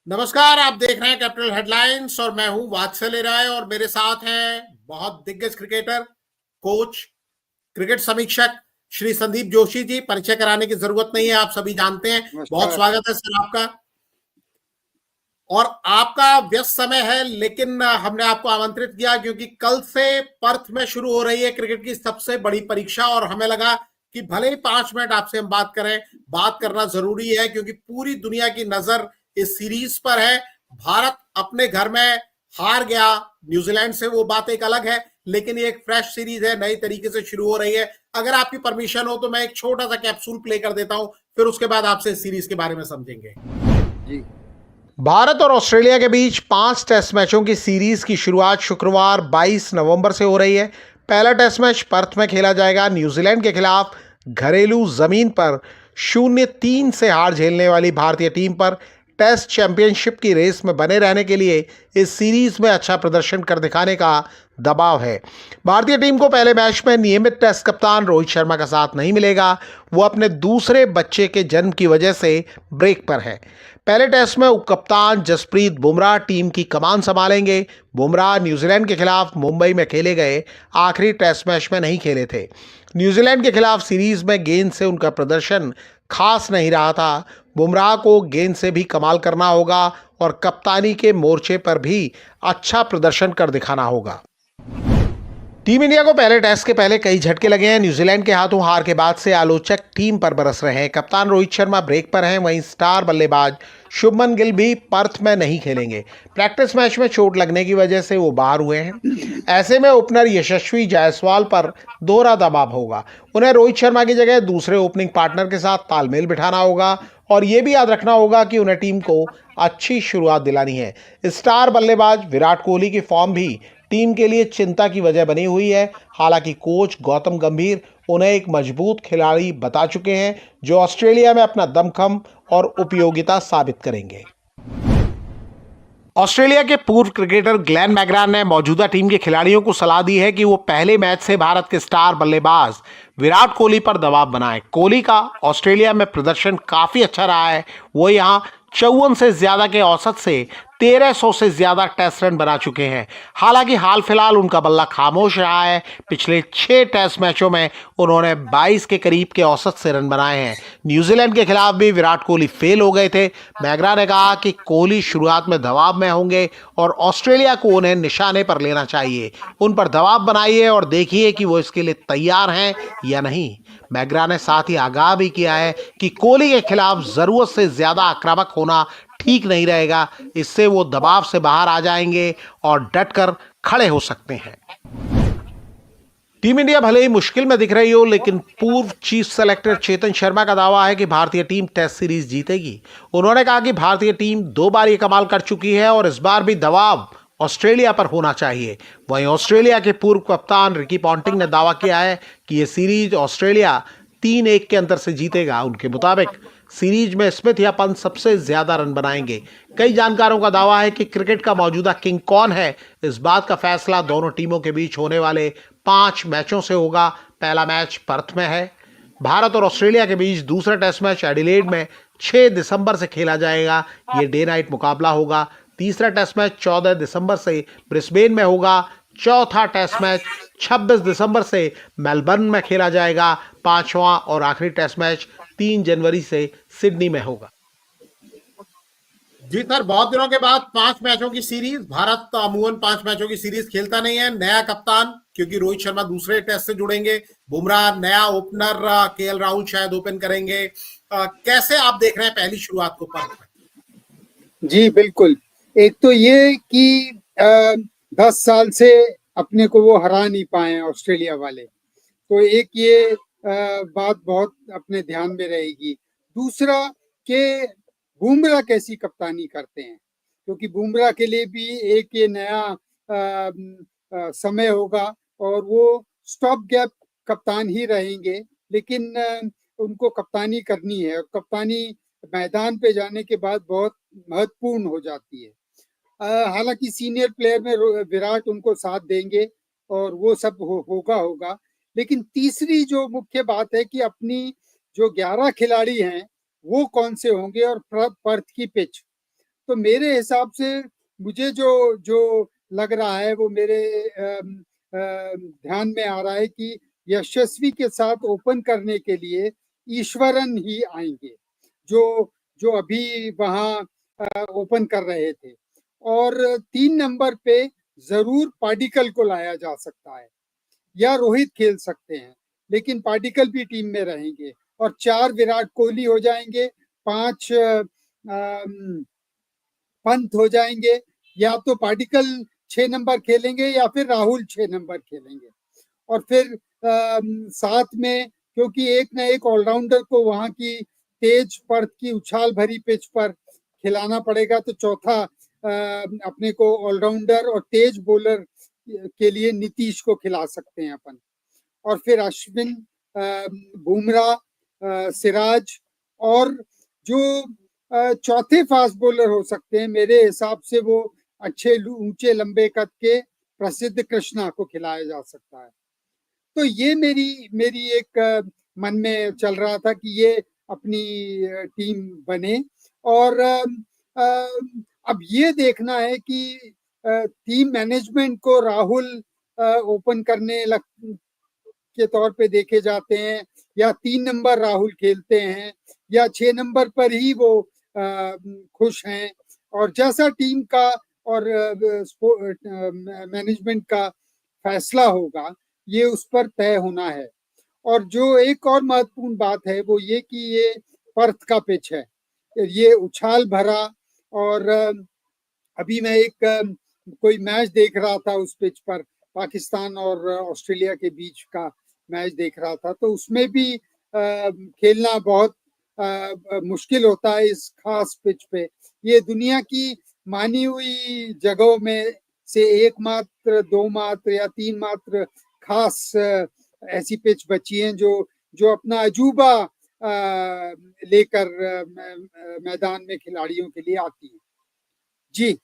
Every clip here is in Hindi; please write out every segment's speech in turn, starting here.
नमस्कार। आप देख रहे हैं कैपिटल हेडलाइंस और मैं हूं वात्सल्य राय और मेरे साथ हैं बहुत दिग्गज क्रिकेटर, कोच, क्रिकेट समीक्षक श्री संदीप जोशी जी। परिचय कराने की जरूरत नहीं है, आप सभी जानते हैं। बहुत नमस्कार। स्वागत है सर आपका। और आपका व्यस्त समय है, लेकिन हमने आपको आमंत्रित किया क्योंकि कल से पर्थ में शुरू हो रही है क्रिकेट की सबसे बड़ी परीक्षा और हमें लगा कि भले ही 5 मिनट आपसे हम बात करें, बात करना जरूरी है क्योंकि पूरी दुनिया की नजर इस सीरीज पर है। भारत अपने घर में हार गया न्यूजीलैंड से, वो बात एक अलग है, लेकिन ये एक फ्रेश सीरीज है, नई तरीके से शुरू हो रही है। अगर आपकी परमिशन हो तो मैं एक छोटा सा कैप्सूल प्ले कर देता हूं, फिर उसके बाद आपसे इस सीरीज के बारे में समझेंगे। जी। भारत और ऑस्ट्रेलिया के बीच 5 टेस्ट मैचों की सीरीज की शुरुआत शुक्रवार 22 नवंबर से हो रही है। पहला टेस्ट मैच पर्थ में खेला जाएगा न्यूजीलैंड के खिलाफ। घरेलू जमीन पर 0-3 से हार झेलने वाली भारतीय टीम पर टेस्ट चैंपियनशिप की रेस में बने रहने के लिए इस सीरीज में अच्छा प्रदर्शन कर दिखाने का दबाव है। भारतीय टीम को पहले मैच में नियमित टेस्ट कप्तान रोहित शर्मा का साथ नहीं मिलेगा। वो अपने दूसरे बच्चे के जन्म की वजह से ब्रेक पर है। पहले टेस्ट में उप कप्तान जसप्रीत बुमराह टीम की कमान संभालेंगे। बुमराह न्यूजीलैंड के खिलाफ मुंबई में खेले गए आखिरी टेस्ट मैच में नहीं खेले थे। न्यूजीलैंड के खिलाफ सीरीज में गेंद से उनका प्रदर्शन खास नहीं रहा था। बुमराह को गेंद से भी कमाल करना होगा और कप्तानी के मोर्चे पर भी अच्छा प्रदर्शन कर दिखाना होगा। टीम इंडिया को पहले टेस्ट के पहले कई झटके लगे हैं। न्यूजीलैंड के हाथों हार के बाद से आलोचक टीम पर बरस रहे हैं। कप्तान रोहित शर्मा ब्रेक पर हैं, वहीं स्टार बल्लेबाज शुभमन गिल भी पर्थ में नहीं खेलेंगे। प्रैक्टिस मैच में चोट लगने की वजह से वो बाहर हुए हैं। ऐसे में ओपनर यशस्वी जायसवाल पर दोहरा दबाव होगा। उन्हें रोहित शर्मा की जगह दूसरे ओपनिंग पार्टनर के साथ तालमेल बिठाना होगा और ये भी याद रखना होगा कि उन्हें टीम को अच्छी शुरुआत दिलानी है। स्टार बल्लेबाज विराट कोहली की फॉर्म भी टीम के लिए चिंता की वजह बनी हुई है। हालांकि कोच गौतम गंभीर उन्हें एक मजबूत खिलाड़ी बता चुके हैं जो ऑस्ट्रेलिया में अपना दमखम और उपयोगिता साबित करेंगे। ऑस्ट्रेलिया के पूर्व क्रिकेटर ग्लेन मैकग्रा ने मौजूदा टीम के खिलाड़ियों को सलाह दी है कि वो पहले मैच से भारत के स्टार बल्लेबाज विराट कोहली पर दबाव बनाएं। कोहली का ऑस्ट्रेलिया में प्रदर्शन काफी अच्छा रहा है। वो यहां 54 से ज्यादा के औसत से 1300 से ज्यादा टेस्ट रन बना चुके हैं। हालांकि हाल फिलहाल उनका बल्ला खामोश रहा है। पिछले 6 टेस्ट मैचों में उन्होंने 22 के करीब के औसत से रन बनाए हैं। न्यूजीलैंड के खिलाफ भी विराट कोहली फेल हो गए थे। मैकग्रा ने कहा कि कोहली शुरुआत में दबाव में होंगे और ऑस्ट्रेलिया को उन्हें निशाने पर लेना चाहिए। उन पर दबाव बनाइए और देखिए कि वो इसके लिए तैयार हैं या नहीं। मैकग्रा ने साथ ही आगाह भी किया है कि कोहली के खिलाफ जरूरत से ज्यादा आक्रामक होना ठीक नहीं रहेगा। इससे वो दबाव से बाहर आ जाएंगे और डटकर खड़े हो सकते हैं। टीम इंडिया भले ही मुश्किल में दिख रही हो, लेकिन पूर्व चीफ सेलेक्टर चेतन शर्मा का दावा है कि भारतीय टीम टेस्ट सीरीज जीतेगी। उन्होंने कहा कि भारतीय टीम 2 बार ये कमाल कर चुकी है और इस बार भी दबाव ऑस्ट्रेलिया पर होना चाहिए। वहीं ऑस्ट्रेलिया के पूर्व कप्तान रिकी पॉन्टिंग ने दावा किया है कि यह सीरीज ऑस्ट्रेलिया 3-1 के अंतर से जीतेगा। उनके मुताबिक सीरीज में स्मिथ या पंत सबसे ज्यादा रन बनाएंगे। कई जानकारों का दावा है कि क्रिकेट का मौजूदा किंग कौन है, इस बात का फैसला दोनों टीमों के बीच होने वाले 5 मैचों से होगा। पहला मैच पर्थ में है। भारत और ऑस्ट्रेलिया के बीच दूसरा टेस्ट मैच एडिलेड में 6 दिसंबर से खेला जाएगा। ये डे नाइट मुकाबला होगा। तीसरा टेस्ट मैच 14 दिसंबर से ब्रिस्बेन में होगा। चौथा टेस्ट मैच 26 दिसंबर से मेलबर्न में खेला जाएगा। पांचवा और आखिरी टेस्ट मैच 3 जनवरी से सिडनी में होगा। जी सर, बहुत दिनों के बाद 5 मैचों की सीरीज। भारत तो अमूमन 5 मैचों की सीरीज खेलता नहीं है। नया कप्तान, क्योंकि रोहित शर्मा दूसरे टेस्ट से जुड़ेंगे। बुमराह नया ओपनर, केएल राहुल शायद ओपन करेंगे। कैसे आप देख रहे हैं पहली शुरुआत को पर्थ में? जी बिल्कुल। एक तो ये कि 10 साल से अपने को वो हरा नहीं पाए ऑस्ट्रेलिया वाले, तो एक ये बात बहुत अपने ध्यान में रहेगी। दूसरा कि बुमराह कैसी कप्तानी करते हैं, क्योंकि बुमराह के लिए भी एक ये नया समय होगा और वो स्टॉप गैप कप्तान ही रहेंगे, लेकिन उनको कप्तानी करनी है और कप्तानी मैदान पे जाने के बाद बहुत महत्वपूर्ण हो जाती है। हालांकि सीनियर प्लेयर में विराट उनको साथ देंगे और वो सब होगा। लेकिन तीसरी जो मुख्य बात है कि अपनी जो 11 खिलाड़ी हैं वो कौन से होंगे और पर्थ की पिच तो मेरे हिसाब से मुझे जो जो लग रहा है वो मेरे ध्यान में आ रहा है कि यशस्वी के साथ ओपन करने के लिए ईश्वरन ही आएंगे, जो जो अभी वहां ओपन कर रहे थे। और 3 नंबर पे जरूर पाडिक्कल को लाया जा सकता है, या रोहित खेल सकते हैं, लेकिन पाडिक्कल भी टीम में रहेंगे। और 4 विराट कोहली हो जाएंगे, 5 पंत हो जाएंगे, या तो पाडिक्कल 6 नंबर खेलेंगे या फिर राहुल 6 नंबर खेलेंगे। और फिर साथ में, क्योंकि एक ना एक ऑलराउंडर को वहां की तेज पर्थ की उछाल भरी पिच पर खिलाना पड़ेगा, तो चौथा अपने को ऑलराउंडर और तेज बॉलर के लिए नीतीश को खिला सकते हैं अपन। और फिर अश्विन, बुमराह, सिराज, और जो चौथे फास्ट बॉलर हो सकते हैं मेरे हिसाब से वो अच्छे ऊंचे लंबे कद के प्रसिद्ध कृष्णा को खिलाया जा सकता है। तो ये मेरी मेरी एक मन में चल रहा था कि ये अपनी टीम बने। और अब ये देखना है कि टीम मैनेजमेंट को राहुल ओपन करने के तौर पे देखे जाते हैं, या 3 नंबर राहुल खेलते हैं, या 6 नंबर पर ही वो खुश हैं। और जैसा टीम का और मैनेजमेंट का फैसला होगा, ये उस पर तय होना है। और जो एक और महत्वपूर्ण बात है वो ये कि ये पर्थ का पिच है, ये उछाल भरा। और अभी मैं एक कोई मैच देख रहा था उस पिच पर, पाकिस्तान और ऑस्ट्रेलिया के बीच का मैच देख रहा था, तो उसमें भी खेलना बहुत मुश्किल होता है इस खास पिच पे। ये दुनिया की मानी हुई जगहों में से एकमात्र, 2 मात्र या 3 मात्र खास ऐसी पिच बची हैं जो जो अपना अजूबा लेकर मैदान में खिलाड़ियों के लिए आती है। जी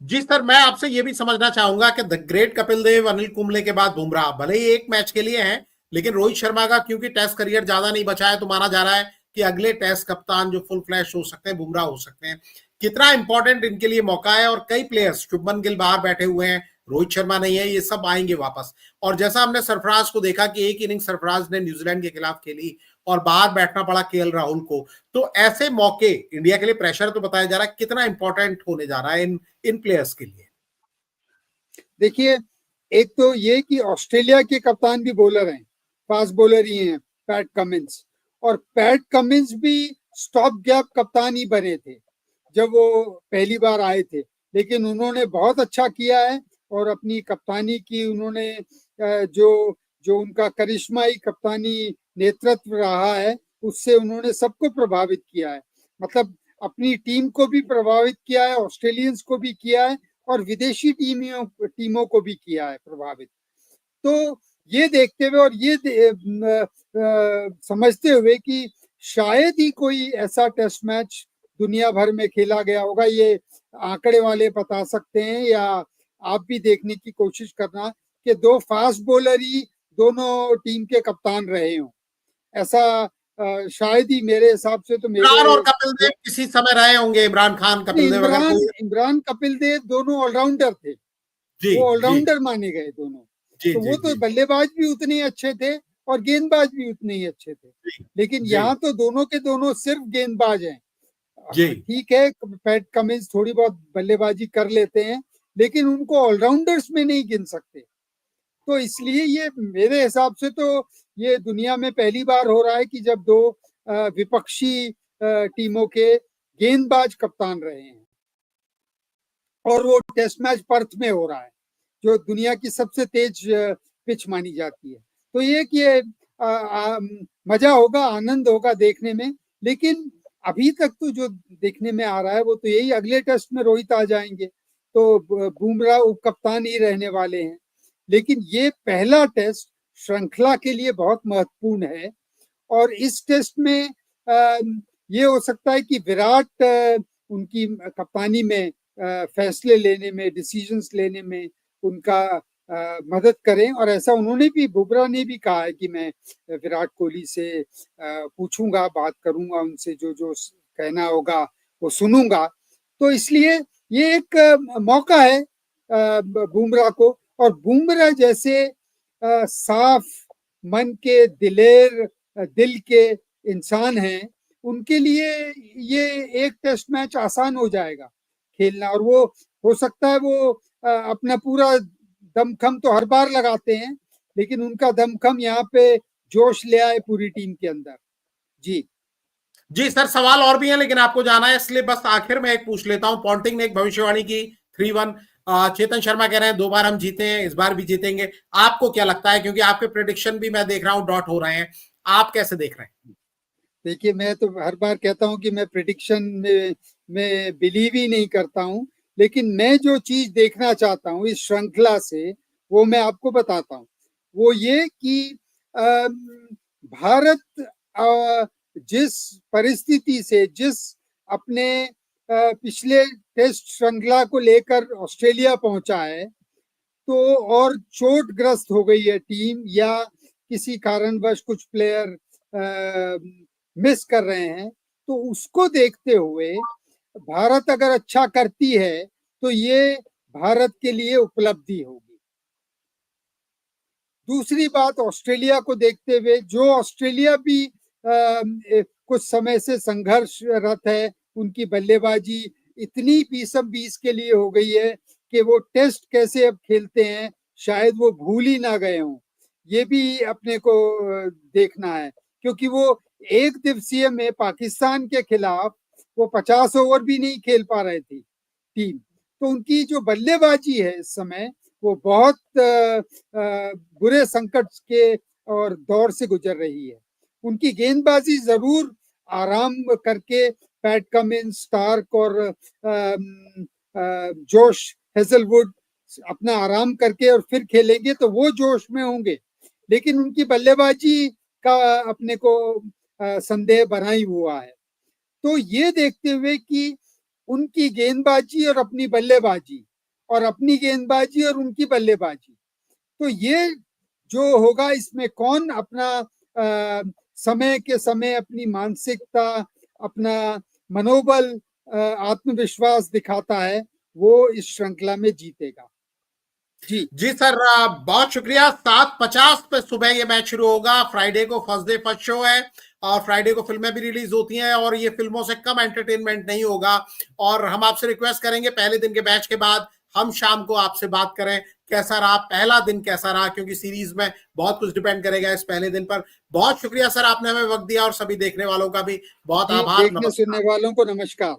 जी सर, मैं आपसे ये भी समझना चाहूंगा कि द ग्रेट कपिल देव, अनिल कुंबले के बाद बुमराह भले ही एक मैच के लिए हैं, लेकिन रोहित शर्मा का क्योंकि टेस्ट करियर ज्यादा नहीं बचा है, तो माना जा रहा है कि अगले टेस्ट कप्तान जो फुल फ्लैश हो सकते हैं बुमराह हो सकते हैं। कितना इंपॉर्टेंट इनके लिए मौका है, और कई प्लेयर्स, शुभमन गिल बाहर बैठे हुए हैं, रोहित शर्मा नहीं है, ये सब आएंगे वापस। और जैसा हमने सरफराज को देखा कि एक इनिंग सरफराज ने न्यूजीलैंड के खिलाफ खेली और बाहर बैठना पड़ा केएल राहुल को, तो ऐसे मौके इंडिया के लिए, प्रेशर तो बताया जा रहा है, कितना इंपॉर्टेंट होने जा रहा है इन प्लेयर्स के लिए। देखिए, एक तो ये कि ऑस्ट्रेलिया के कप्तान भी बॉलर हैं, फास्ट बॉलर ही हैं, पैट कमिंस। और पैट कमिंस भी स्टॉप गैप कप्तान ही बने थे जब वो पहली बार आए थे, लेकिन उन्होंने बहुत अच्छा किया है। और अपनी कप्तानी की उन्होंने जो जो उनका करिश्माई कप्तानी नेतृत्व रहा है, उससे उन्होंने सबको प्रभावित किया है। मतलब अपनी टीम को भी प्रभावित किया है, ऑस्ट्रेलियंस को भी किया है, और विदेशी टीमों को भी किया है प्रभावित। तो ये देखते हुए और ये समझते हुए कि शायद ही कोई ऐसा टेस्ट मैच दुनिया भर में खेला गया होगा, ये आंकड़े वाले बता सकते हैं, या आप भी देखने की कोशिश करना, कि 2 फास्ट बॉलर ही दोनों टीम के कप्तान रहे हों। ऐसा शायद ही, मेरे हिसाब से तो मेरे इमरान और कपिल देव किसी समय रहे होंगे, इमरान खान, कपिल देव, अगर कोई। इमरान कपिल देव दोनों ऑलराउंडर थे, जी वो जी ऑलराउंडर माने गए दोनों। जी तो जी वो तो जी बल्लेबाज भी उतने ही अच्छे थे और गेंदबाज भी उतने ही अच्छे थे, लेकिन जी यहाँ तो दोनों के दोनों सिर्फ गेंदबाज हैं। जी ठीक है, पैट कमिंस थोड़ी बहुत बल्लेबाजी कर लेते हैं, लेकिन उनको ऑलराउंडर्स में नहीं गिन सकते। तो इसलिए ये मेरे हिसाब से तो ये दुनिया में पहली बार हो रहा है कि जब 2 विपक्षी टीमों के गेंदबाज कप्तान रहे हैं, और वो टेस्ट मैच पर्थ में हो रहा है, जो दुनिया की सबसे तेज पिच मानी जाती है। तो ये कि मजा होगा, आनंद होगा देखने में। लेकिन अभी तक तो जो देखने में आ रहा है वो तो यही, अगले टेस्ट में रोहित आ जाएंगे तो बुमराह उप कप्तान ही रहने वाले हैं। लेकिन ये पहला टेस्ट श्रृंखला के लिए बहुत महत्वपूर्ण है, और इस टेस्ट में ये हो सकता है कि विराट उनकी कप्तानी में फैसले लेने में, डिसीजंस लेने में उनका मदद करें। और ऐसा उन्होंने भी, बुमराह ने भी कहा है कि मैं विराट कोहली से पूछूंगा, बात करूंगा उनसे, जो जो कहना होगा वो सुनूंगा। तो इसलिए ये एक मौका है बुमराह को, और बुमराह जैसे साफ मन के दिलेर दिल के इंसान हैं, उनके लिए ये एक टेस्ट मैच आसान हो जाएगा खेलना, और वो हो सकता है वो अपना पूरा दमखम तो हर बार लगाते हैं, लेकिन उनका दमखम यहाँ पे जोश ले आए पूरी टीम के अंदर। जी जी सर, सवाल और भी हैं लेकिन आपको जाना है, इसलिए बस आखिर में एक पूछ लेता हूं। पॉन्टिंग ने एक भविष्यवाणी की 3-1, चेतन शर्मा कह रहे हैं 2 बार हम जीते हैं, इस बार भी जीतेंगे। आपको क्या लगता है, क्योंकि आपके प्रेडिक्शन भी मैं देख रहा हूं डॉट हो रहे हैं, आप कैसे देख रहे हैं? देखिए, मैं तो हर बार कहता हूं कि मैं प्रिडिक्शन में बिलीव ही नहीं करता हूं, लेकिन मैं जो चीज देखना चाहता हूं इस श्रृंखला से, वो मैं आपको बताता हूं। वो ये कि भारत जिस परिस्थिति से, जिस अपने पिछले टेस्ट श्रृंखला को लेकर ऑस्ट्रेलिया पहुंचा है, तो और चोटग्रस्त हो गई है टीम, या किसी कारणवश कुछ प्लेयर मिस कर रहे हैं, तो उसको देखते हुए भारत अगर अच्छा करती है तो ये भारत के लिए उपलब्धि होगी। दूसरी बात, ऑस्ट्रेलिया को देखते हुए, जो ऑस्ट्रेलिया भी कुछ समय से संघर्षरत है, उनकी बल्लेबाजी इतनी बीसम बीस के लिए हो गई है कि वो टेस्ट कैसे अब खेलते हैं शायद वो भूल ही ना गए हों। ये भी अपने को देखना है, क्योंकि वो एक दिवसीय में पाकिस्तान के खिलाफ वो 50 ओवर भी नहीं खेल पा रहे थे टीम। तो उनकी जो बल्लेबाजी है इस समय, वो बहुत बुरे संकट के और दौर से गुजर रही है। उनकी गेंदबाजी जरूर आराम करके पैट कमिंस, स्टार्क और जोश हेजलवुड अपना आराम करके और फिर खेलेंगे तो वो जोश में होंगे, लेकिन उनकी बल्लेबाजी का अपने को संदेह बना ही हुआ है। तो ये देखते हुए कि उनकी गेंदबाजी और अपनी बल्लेबाजी, और अपनी गेंदबाजी और उनकी बल्लेबाजी, तो ये जो होगा इसमें कौन अपना समय के समय अपनी मानसिकता, अपना मनोबल, आत्मविश्वास दिखाता है, वो इस श्रृंखला में जीतेगा। जी जी सर, बहुत शुक्रिया। 7:50 पे सुबह ये मैच शुरू होगा। फ्राइडे को फर्स्ट डे फर्स्ट शो है, और फ्राइडे को फिल्में भी रिलीज होती हैं, और ये फिल्मों से कम एंटरटेनमेंट नहीं होगा। और हम आपसे रिक्वेस्ट करेंगे पहले दिन के मैच के बाद हम शाम को आपसे बात करें कैसा रहा पहला दिन, कैसा रहा, क्योंकि सीरीज में बहुत कुछ डिपेंड करेगा इस पहले दिन पर। बहुत शुक्रिया सर, आपने हमें वक्त दिया, और सभी देखने वालों का भी बहुत जी, आभार। देखने नमस्कार। सुनने वालों को नमस्कार।